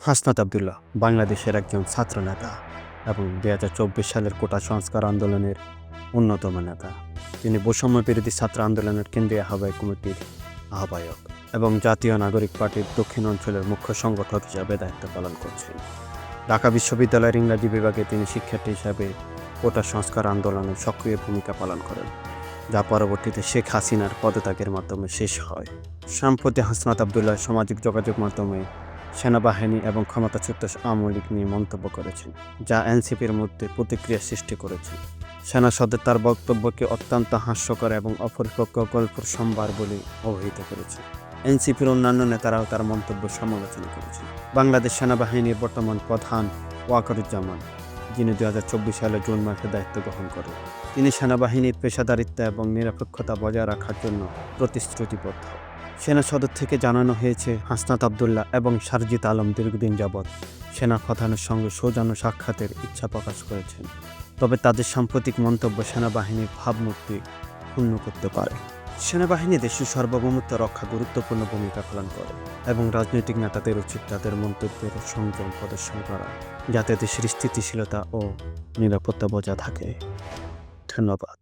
হাসনাত আবদুল্লাহ বাংলাদেশের একজন ছাত্রনেতা এবং ২০২৪ সালের কোটা সংস্কার আন্দোলনের অন্যতম নেতা। তিনি বৈষম্য বিরোধী ছাত্র আন্দোলনের কেন্দ্রীয় আহ্বায়ক কমিটির আহ্বায়ক এবং জাতীয় নাগরিক পার্টির দক্ষিণ অঞ্চলের মুখ্য সংগঠক হিসাবে দায়িত্ব পালন করছেন। ঢাকা বিশ্ববিদ্যালয়ের ইংরাজী বিভাগে তিনি শিক্ষার্থী হিসাবে কোটা সংস্কার আন্দোলনে সক্রিয় ভূমিকা পালন করেন, যা পরবর্তীতে শেখ হাসিনার পদত্যাগের মাধ্যমে শেষ হয়। সম্প্রতি হাসনাত আবদুল্লাহ সামাজিক যোগাযোগ মাধ্যমে সেনাবাহিনী এবং ক্ষমতাচ্যুত আওয়ামী লীগ নিয়ে মন্তব্য করেছেন, যা এনসিপির মধ্যে প্রতিক্রিয়া সৃষ্টি করেছে। সেনা সদর তার বক্তব্যকে অত্যন্ত হাস্যকর এবং অপরিপক্ক গল্পের সম্ভার বলে অভিহিত করেছে। এনসিপির অন্যান্য নেতারাও তার মন্তব্য সমালোচনা করেছেন। বাংলাদেশ সেনাবাহিনীর বর্তমান প্রধান ওয়াকারুজ্জামান, যিনি ২০২৪ সালে জুন মাসে দায়িত্ব গ্রহণ করেন, তিনি সেনাবাহিনীর পেশাদারিত্ব এবং নিরপেক্ষতা বজায় রাখার জন্য প্রতিশ্রুতিবদ্ধ। সেনা সদর থেকে জানানো হয়েছে, হাসনাত আবদুল্লাহ এবং সারজিদ আলম দীর্ঘদিন যাবৎ সেনা প্রধানের সঙ্গে সৌজন্য সাক্ষাতের ইচ্ছা প্রকাশ করেছেন, তবে তাদের সাম্প্রতিক মন্তব্য সেনাবাহিনীর ভাবমূর্তি ক্ষুণ্ণ করতে পারে। সেনাবাহিনী দেশের সার্বভৌমত্ব রক্ষা গুরুত্বপূর্ণ ভূমিকা পালন করে এবং রাজনৈতিক নেতাদের উচিত তাদের মন্তব্যের সংযম প্রদর্শন করা, যাতে দেশের স্থিতিশীলতা ও নিরাপত্তা বজায় থাকে। ধন্যবাদ।